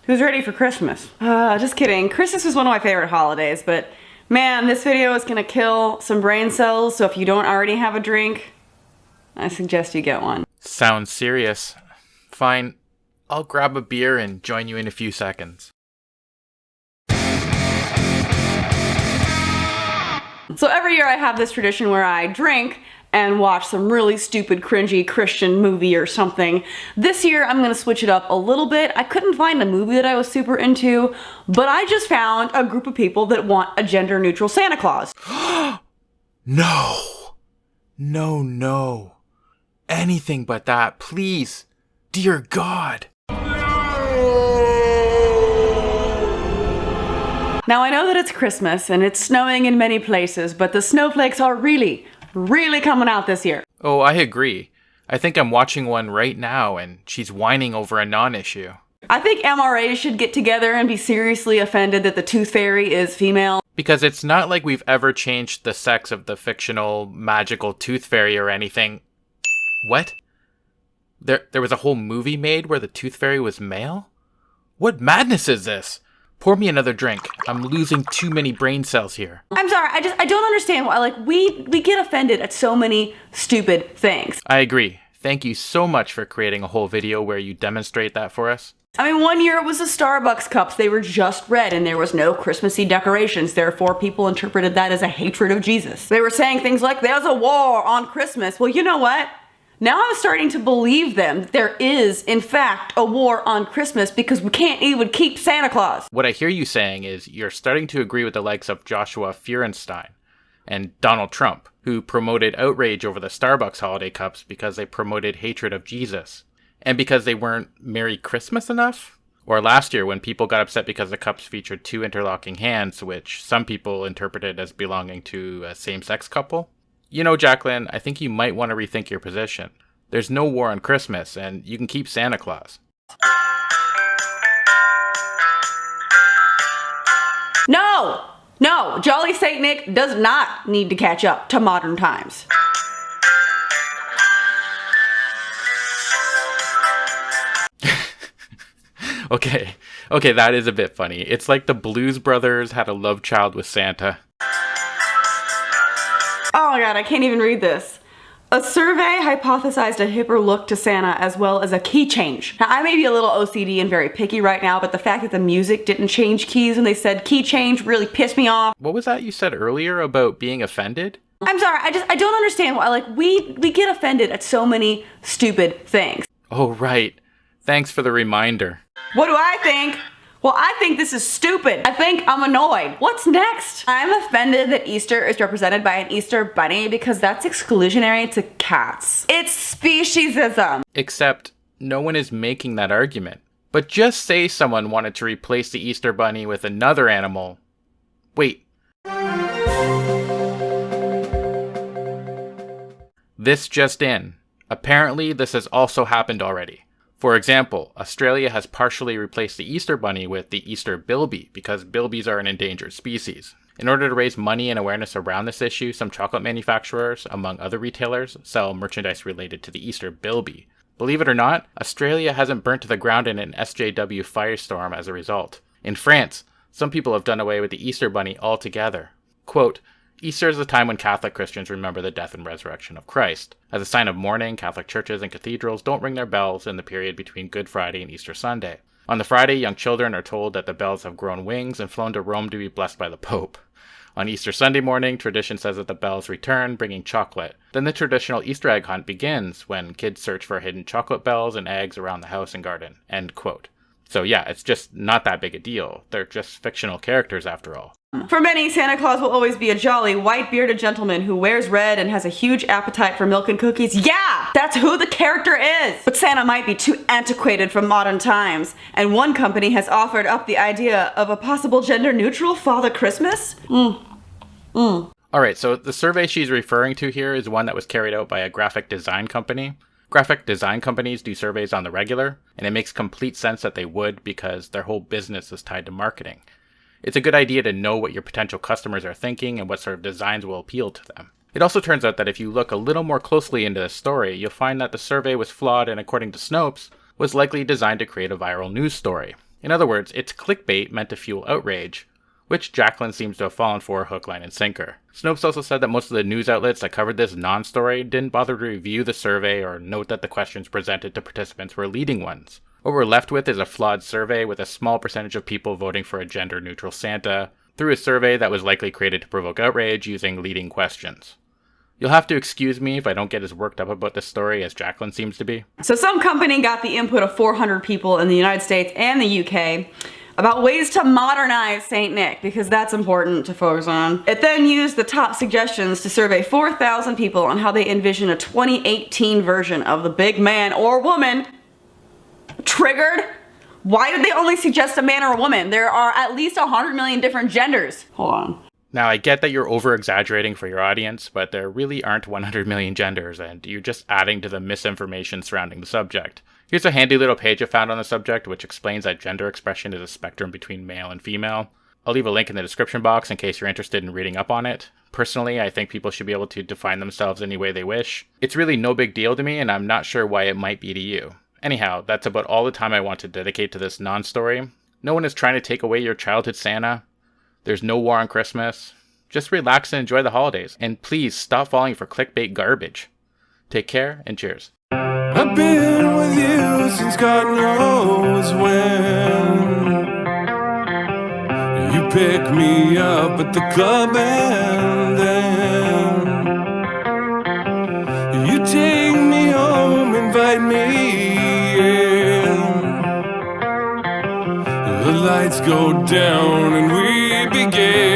Who's ready for Christmas? Just kidding. Christmas was one of my favorite holidays, but man, this video is gonna kill some brain cells, so if you don't already have a drink, I suggest you get one. Sounds serious. Fine, I'll grab a beer and join you in a few seconds. So every year I have this tradition where I drink and watch some really stupid, cringy Christian movie or something. This year I'm gonna switch it up a little bit. I couldn't find a movie that I was super into, but I just found a group of people that want a gender-neutral Santa Claus. No. No, no. Anything but that, please. Dear God. Now I know that it's Christmas and it's snowing in many places, but the snowflakes are really coming out this year. Oh, I agree. I think I'm watching one right now and she's whining over a non-issue. I think MRAs should get together and be seriously offended that the Tooth Fairy is female. Because it's not like we've ever changed the sex of the fictional magical Tooth Fairy or anything. What? There was a whole movie made where the Tooth Fairy was male? What madness is this? Pour me another drink. I'm losing too many brain cells here. I'm sorry, I don't understand why, like, we get offended at so many stupid things. I agree. Thank you so much for creating a whole video where you demonstrate that for us. I mean, one year it was the Starbucks cups. They were just red and there was no Christmassy decorations. Therefore, people interpreted that as a hatred of Jesus. They were saying things like, there's a war on Christmas. Well, you know what? Now I'm starting to believe them that there is, in fact, a war on Christmas because we can't even keep Santa Claus. What I hear you saying is you're starting to agree with the likes of Joshua Feuerstein and Donald Trump, who promoted outrage over the Starbucks holiday cups because they promoted hatred of Jesus. And because they weren't Merry Christmas enough? Or last year when people got upset because the cups featured two interlocking hands, which some people interpreted as belonging to a same-sex couple? You know, Jaclyn, I think you might want to rethink your position. There's no war on Christmas, and you can keep Santa Claus. No, Jolly Saint Nick does not need to catch up to modern times. Okay, that is a bit funny. It's like the Blues Brothers had a love child with Santa. Oh my god, I can't even read this. A survey hypothesized a hipper look to Santa as well as a key change. Now, I may be a little OCD and very picky right now, but the fact that the music didn't change keys when they said key change really pissed me off. What was that you said earlier about being offended? I'm sorry, I don't understand why, like, we get offended at so many stupid things. Oh, right. Thanks for the reminder. What do I think? Well, I think this is stupid. I think I'm annoyed. What's next? I'm offended that Easter is represented by an Easter bunny because that's exclusionary to cats. It's speciesism. Except no one is making that argument. But just say someone wanted to replace the Easter bunny with another animal. Wait. This just in. Apparently, this has also happened already. For example, Australia has partially replaced the Easter bunny with the Easter bilby because bilbies are an endangered species. In order to raise money and awareness around this issue, some chocolate manufacturers, among other retailers, sell merchandise related to the Easter bilby. Believe it or not, Australia hasn't burnt to the ground in an SJW firestorm as a result. In France, some people have done away with the Easter bunny altogether. Quote, Easter is a time when Catholic Christians remember the death and resurrection of Christ. As a sign of mourning, Catholic churches and cathedrals don't ring their bells in the period between Good Friday and Easter Sunday. On the Friday, young children are told that the bells have grown wings and flown to Rome to be blessed by the Pope. On Easter Sunday morning, tradition says that the bells return, bringing chocolate. Then the traditional Easter egg hunt begins, when kids search for hidden chocolate bells and eggs around the house and garden. End quote. So yeah, it's just not that big a deal. They're just fictional characters after all. For many, Santa Claus will always be a jolly, white-bearded gentleman who wears red and has a huge appetite for milk and cookies. Yeah! That's who the character is! But Santa might be too antiquated for modern times, and one company has offered up the idea of a possible gender-neutral Father Christmas? Alright, so the survey she's referring to here is one that was carried out by a graphic design company. Graphic design companies do surveys on the regular, and it makes complete sense that they would because their whole business is tied to marketing. It's a good idea to know what your potential customers are thinking and what sort of designs will appeal to them. It also turns out that if you look a little more closely into the story, you'll find that the survey was flawed and, according to Snopes, was likely designed to create a viral news story. In other words, it's clickbait meant to fuel outrage, which Jaclyn seems to have fallen for hook, line, and sinker. Snopes also said that most of the news outlets that covered this non-story didn't bother to review the survey or note that the questions presented to participants were leading ones. What we're left with is a flawed survey with a small percentage of people voting for a gender-neutral Santa through a survey that was likely created to provoke outrage using leading questions. You'll have to excuse me if I don't get as worked up about this story as Jaclyn seems to be. So some company got the input of 400 people in the United States and the UK about ways to modernize St. Nick, because that's important to focus on. It then used the top suggestions to survey 4,000 people on how they envision a 2018 version of the big man or woman. Triggered? Why did they only suggest a man or a woman? There are at least 100 million different genders. Hold on. Now, I get that you're over-exaggerating for your audience, but there really aren't 100 million genders, and you're just adding to the misinformation surrounding the subject. Here's a handy little page I found on the subject, which explains that gender expression is a spectrum between male and female. I'll leave a link in the description box in case you're interested in reading up on it. Personally, I think people should be able to define themselves any way they wish. It's really no big deal to me, and I'm not sure why it might be to you. Anyhow, that's about all the time I want to dedicate to this non-story. No one is trying to take away your childhood Santa. There's no war on Christmas. Just relax and enjoy the holidays. And please stop falling for clickbait garbage. Take care and cheers. I've been with you since God knows when. You pick me up at the club and then you take me home, invite me in. The lights go down and we begin.